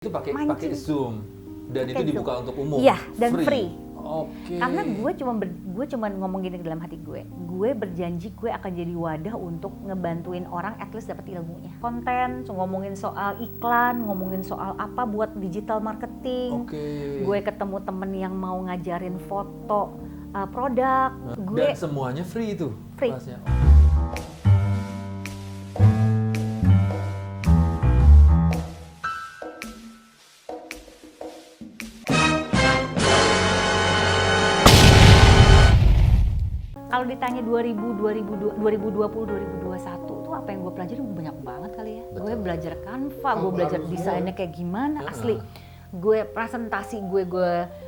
Itu pakai Mancing. Zoom dan Pakai itu dibuka Zoom. untuk umum. Iya, dan free. Oke. Karena gue cuma ngomong gini dalam hati gue berjanji gue akan jadi wadah untuk ngebantuin orang at least dapat ilmunya. Konten, ngomongin soal iklan, ngomongin soal apa buat digital marketing. Oke. Gue ketemu temen yang mau ngajarin foto produk. Dan semuanya free itu Free. kelasnya. Kalau ditanya 2020, 2021 tuh apa yang gue pelajari banyak banget kali ya. Betul. Gue belajar Canva, gue belajar desainnya kayak gimana, asli. Gue presentasi gue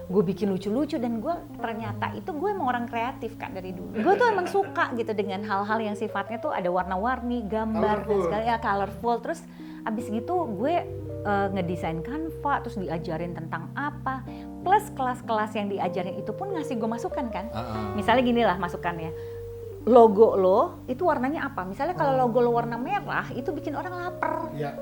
bikin lucu-lucu dan gue ternyata itu gue emang orang kreatif kan dari dulu. Gue tuh emang suka gitu dengan hal-hal yang sifatnya tuh ada warna-warni, gambar, dan segala ya colorful. Terus abis gitu gue ngedesain Canva, terus diajarin tentang apa. Plus kelas-kelas yang diajarin itu pun ngasih gue masukan kan. Misalnya gini lah masukannya. Logo lo itu warnanya apa? Misalnya kalau logo lo warna merah itu bikin orang lapar. Iya.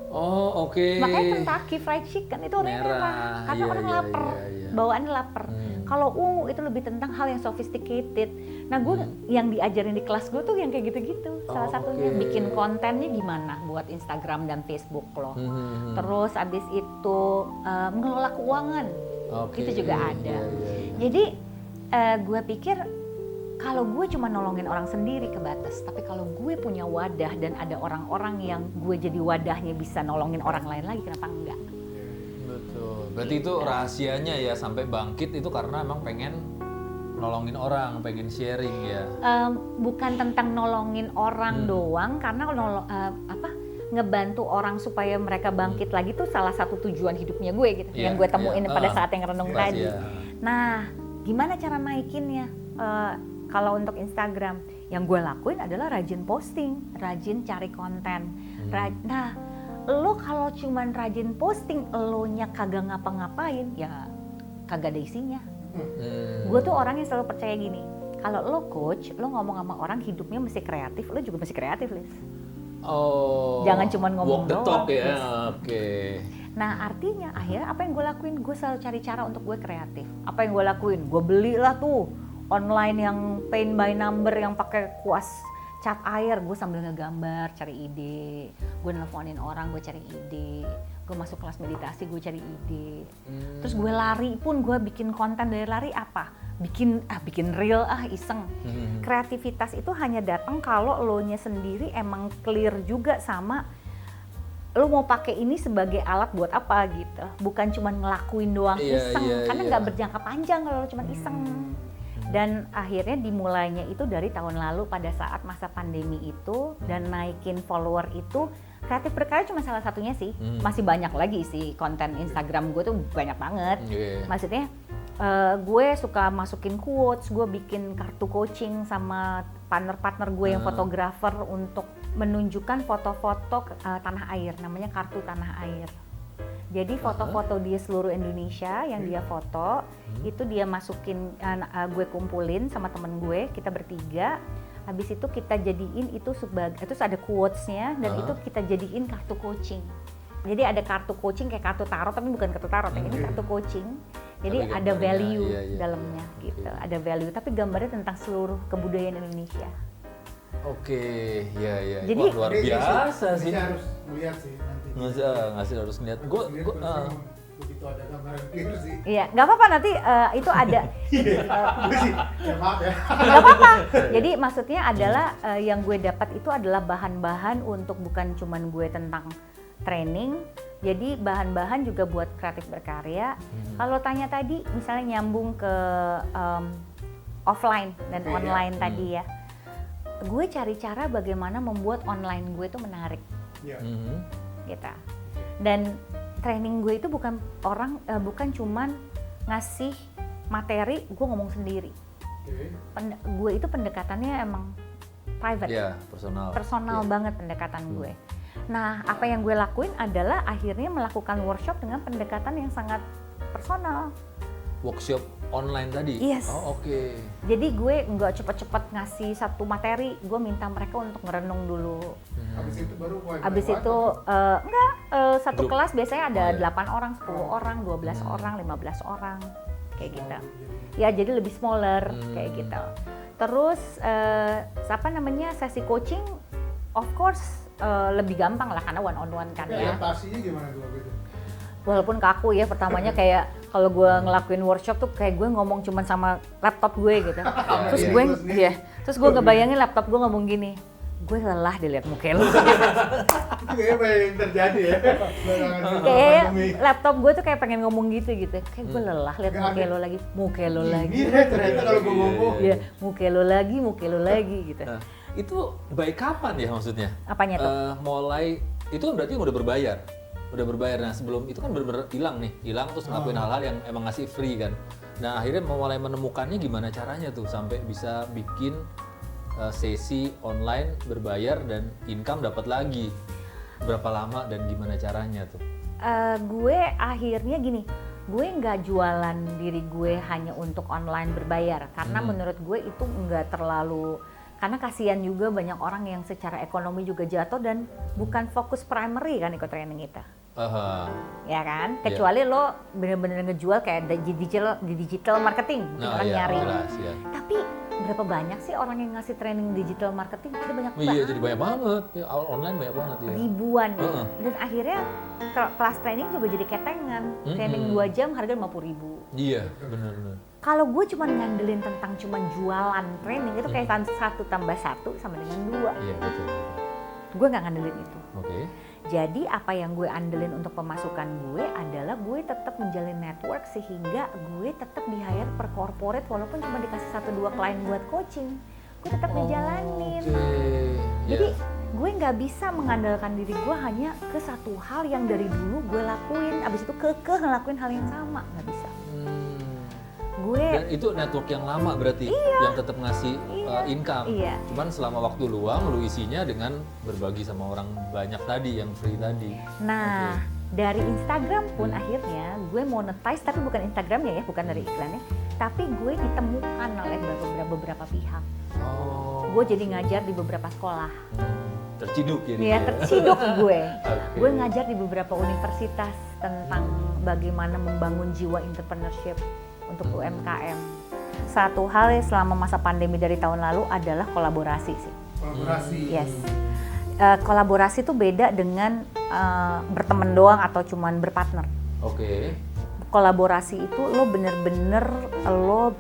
Oh, oke. Makanya Kentucky Fried Chicken itu warnanya merah karena orang lapar. Bawaannya lapar. Kalau ungu itu lebih tentang hal yang sophisticated. Nah gue yang diajarin di kelas gue tuh yang kayak gitu-gitu. Salah satunya bikin kontennya gimana buat Instagram dan Facebook lo. Terus abis itu mengelola keuangan. Itu juga ada. Jadi gue pikir kalau gue cuma nolongin orang sendiri kebatas, tapi kalau gue punya wadah dan ada orang-orang yang gue jadi wadahnya bisa nolongin orang lain lagi, kenapa enggak? Betul. Berarti itu rahasianya ya sampai bangkit itu karena emang pengen nolongin orang, pengen sharing ya. Bukan tentang nolongin orang doang, karena ngebantu orang supaya mereka bangkit lagi tuh salah satu tujuan hidupnya gue gitu, yang gue temuin pada saat yang renung tadi. Nah, gimana cara naikinnya? Kalau untuk Instagram, yang gue lakuin adalah rajin posting, rajin cari konten. Nah, lo kalau cuman rajin posting, lo-nya kagak ngapa-ngapain, ya kagak ada isinya. Gue tuh orang yang selalu percaya gini, kalau lo coach, lo ngomong sama orang hidupnya mesti kreatif, lo juga mesti kreatif, Liz. Oh. Jangan cuman ngomong walk the talk doang. ya. Oke. Nah artinya akhirnya apa yang gue lakuin, gue selalu cari cara untuk gue kreatif. Apa yang gue lakuin, gue belilah tuh online yang paint by number yang pakai kuas cat air, gue sambil ngegambar, cari ide. Gue nelfonin orang, gue cari ide. Gue masuk kelas meditasi, gue cari ide. Terus gue lari pun, gue bikin konten dari lari apa? Bikin reel iseng. Kreativitas itu hanya datang kalau lo-nya sendiri emang clear juga sama lo mau pakai ini sebagai alat buat apa gitu. Bukan cuma ngelakuin doang iseng, karena nggak berjangka panjang kalau lo cuma iseng. Dan akhirnya dimulainya itu dari tahun lalu pada saat masa pandemi itu dan naikin follower itu. Kreatif berkarya cuma salah satunya sih, masih banyak lagi sih konten Instagram gue tuh banyak banget. Maksudnya gue suka masukin quotes, gue bikin kartu coaching sama partner-partner gue yang fotografer untuk menunjukkan foto-foto tanah air, namanya kartu tanah air. Jadi foto-foto dia seluruh Indonesia yang dia foto, itu dia masukin, gue kumpulin sama temen gue, kita bertiga. Habis itu kita jadiin itu sebagai, terus ada quotes-nya dan itu kita jadiin kartu coaching. Jadi ada kartu coaching kayak kartu tarot, tapi bukan kartu tarot, ini kartu coaching. Jadi ada value dalamnya gitu, ada value. Tapi gambarnya tentang seluruh kebudayaan Indonesia. Oke, ya. Jadi, wah, luar biasa sih. Ini harus melihat sih nanti. Ngasih harus ngeliat. Gue begitu ada gambaran clear sih. Iya, nggak apa-apa nanti itu ada. Ya maaf ya. Nggak apa-apa. Jadi maksudnya adalah yang gue dapat itu adalah bahan-bahan untuk bukan cuman gue tentang training. Jadi bahan-bahan juga buat kreatif berkarya. Kalau tanya tadi, misalnya nyambung ke offline dan online tadi ya. Gue cari cara bagaimana membuat online gue itu menarik. Gitu. Dan training gue itu bukan cuman ngasih materi, gue ngomong sendiri. Gue itu pendekatannya emang private, personal banget pendekatan gue. Nah, apa yang gue lakuin adalah akhirnya melakukan workshop dengan pendekatan yang sangat personal. workshop online tadi? Yes. Oh, oke. Jadi gue nggak cepet-cepet ngasih satu materi, gue minta mereka untuk ngerenung dulu. Habis itu baru Abis itu satu Grup. kelas biasanya ada Oh, iya. 8 orang, 10 orang, 12 orang, 15 orang kayak gitu. Ya jadi lebih smaller kayak gitu. Terus sesi coaching of course lebih gampang lah karena one on one kan tapi ya. adaptasinya gimana tuh gitu? Walaupun kaku ya pertamanya kayak kalau gue ngelakuin workshop tuh kayak gue ngomong cuman sama laptop gue gitu. Terus Iya, gue itu sendiri. terus gue ngebayangin laptop gue ngomong gini. Gue lelah dilihat muka lo. Itu kayaknya banyak yang terjadi ya. Belakangan Kayak pandemi. laptop gue tuh kayak pengen ngomong gitu. Kayak gue lelah lihat Nggak muka ada. lo lagi, muka lo lagi. Ini ternyata kalau gue ngomong. Iya, muka lo lagi gitu. Nah, itu baik kapan ya maksudnya? Apanya tuh? Mulai itu kan berarti udah berbayar. Udah berbayar. Nah, sebelum itu kan benar-benar hilang terus ngelakuin hal-hal yang emang ngasih free kan. Nah, akhirnya mulai menemukannya gimana caranya tuh sampai bisa bikin sesi online berbayar dan income dapat lagi. Berapa lama dan gimana caranya tuh? Gue akhirnya gini, gue nggak jualan diri gue hanya untuk online berbayar karena menurut gue itu nggak terlalu, karena kasihan juga banyak orang yang secara ekonomi juga jatuh dan bukan fokus primary kan ikut training kita. Ya kan, kecuali lo bener-bener ngejual kayak di digital marketing, mungkin orang iya, nyari. jelas, ya. Tapi berapa banyak sih orang yang ngasih training digital marketing? Ada banyak Iya, banget. jadi banyak banget. Ya, online banyak banget ya. Ribuan. Heeh. Dan akhirnya kelas training juga jadi ketengan. Training 2 jam harga 50.000. Iya, benar-benar. Kalau gue cuma ngandelin tentang cuma jualan training itu kayak 1 tambah 1 sama dengan 2. Iya, betul. Gue nggak ngandelin itu. Oke. Jadi apa yang gue andelin untuk pemasukan gue adalah gue tetap menjalin network sehingga gue tetap di hire per corporate walaupun cuma dikasih 1-2 klien buat coaching. Gue tetap ngejalanin. Oke. Jadi Ya. gue nggak bisa mengandalkan diri gue hanya ke satu hal yang dari dulu gue lakuin, abis itu kekeh ngelakuin hal yang sama, nggak bisa. Gue Dan itu network yang lama berarti yang tetap ngasih income. Iya. Cuman selama waktu luang lu isinya dengan berbagi sama orang banyak tadi yang free tadi. Nah, dari Instagram pun akhirnya gue monetize, tapi bukan Instagramnya ya, bukan dari iklannya, tapi gue ditemukan oleh beberapa pihak. Oh. Gue jadi ngajar di beberapa sekolah. Terciduk ya. Ya, terciduk gue. Oke. Gue ngajar di beberapa universitas tentang bagaimana membangun jiwa entrepreneurship untuk UMKM. Satu hal yang selama masa pandemi dari tahun lalu adalah kolaborasi sih. Kolaborasi. Yes. Kolaborasi itu beda dengan berteman doang atau cuman berpartner. Oke. Kolaborasi itu lo bener-bener lo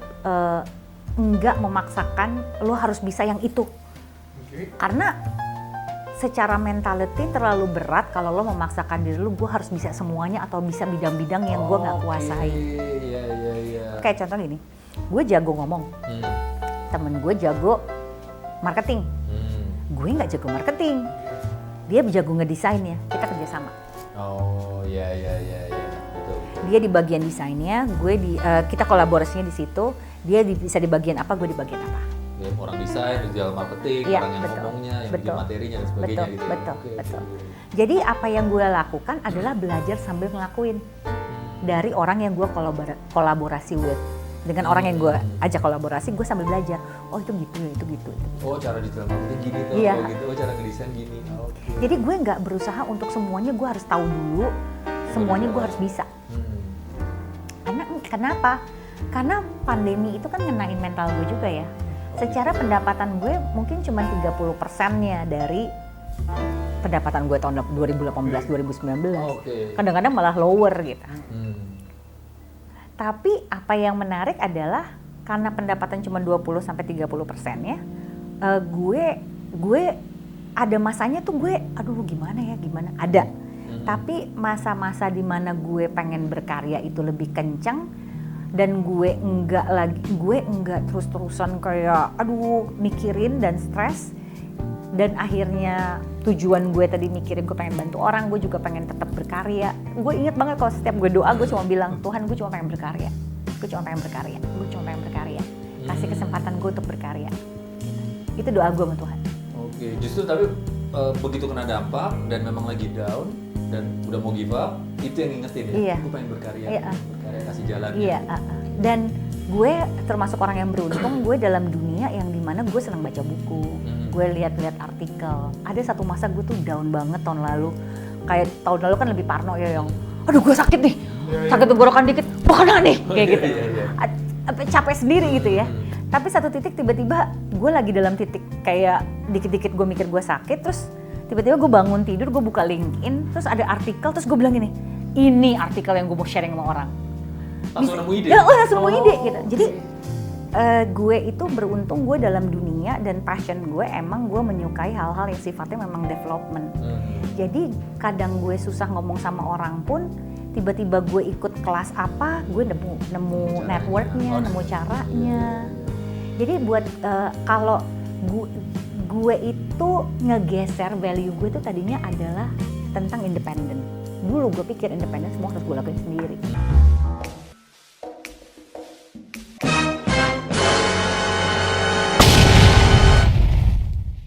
nggak memaksakan lo harus bisa yang itu. Oke. Karena secara mentality terlalu berat kalau lo memaksakan diri lo, gue harus bisa semuanya atau bisa bidang-bidang yang gue nggak kuasai. Iya, iya, iya. Kayak contoh gini, gue jago ngomong, temen gue jago marketing, gue nggak jago marketing, dia jago ngedesain ya, kita kerjasama. Oh, iya, iya, iya, iya. Betul. Dia di bagian desainnya, kita kolaborasinya di situ, dia bisa di bagian apa, gue di bagian apa. Ya, orang desain, digital marketing, Iya, orang yang betul. ngomongnya, yang Betul. bikin materinya dan sebagainya Betul, gitu. ya. betul, Oke, betul. oke. Jadi apa yang gue lakukan adalah belajar sambil ngelakuin dari orang yang gue kolaborasi with. Dengan orang yang gue ajak kolaborasi, gue sambil belajar. Oh itu gitu ya, itu gitu. Oh, cara digital marketing gini tuh, Iya. oh gitu. Oh, cara ngedesain gini. Oke. Jadi gue nggak berusaha untuk semuanya gue harus tahu dulu, semuanya gue harus bisa. Kenapa? Karena pandemi itu kan ngenain mental gue juga ya. Secara pendapatan gue mungkin cuma 30%-nya dari pendapatan gue tahun 2018-2019. Oke. Kadang-kadang malah lower gitu. Hmm. Tapi apa yang menarik adalah karena pendapatan cuma 20-30%-nya, gue ada masanya tuh gue, aduh gimana ya, gimana? Ada. Tapi masa-masa di mana gue pengen berkarya itu lebih kencang dan gue enggak terus-terusan kayak aduh mikirin dan stres, dan akhirnya tujuan gue tadi mikirin gue pengen bantu orang, gue juga pengen tetap berkarya. Gue inget banget kalau setiap gue doa gue cuma bilang, Tuhan gue cuma pengen berkarya, gue cuma pengen berkarya, gue cuma pengen berkarya, kasih kesempatan gue untuk berkarya. Itu doa gue sama Tuhan. Oke, justru tapi begitu kena dampak dan memang lagi down dan udah mau give up, itu yang ngingetin ya. Iya. Gue pengen berkarya, Iya. berkarya kasih jalan. Iya, dan gue termasuk orang yang beruntung, gue dalam dunia yang dimana gue senang baca buku, gue lihat-lihat artikel. Ada satu masa gue tuh down banget tahun lalu, kayak tahun lalu kan lebih parno ya, yang aduh gue sakit nih, sakit tenggorokan dikit, gue kena nih, kayak gitu. Capek sendiri gitu ya. Tapi satu titik tiba-tiba gue lagi dalam titik kayak dikit-dikit gue mikir gue sakit, terus tiba-tiba gue bangun tidur, gue buka LinkedIn, terus ada artikel, terus gue bilang gini, ini artikel yang gue mau sharing sama orang. Langsung nemu ide? Ya, langsung nemu ide gitu. Jadi gue itu beruntung, gue dalam dunia dan passion gue emang gue menyukai hal-hal yang sifatnya memang development. Jadi kadang gue susah ngomong sama orang pun, tiba-tiba gue ikut kelas apa, gue nemu networknya, nemu caranya. Jadi buat kalau gue itu ngegeser value gue itu tadinya adalah tentang independen. Dulu gue pikir independen semua harus gue lakuin sendiri.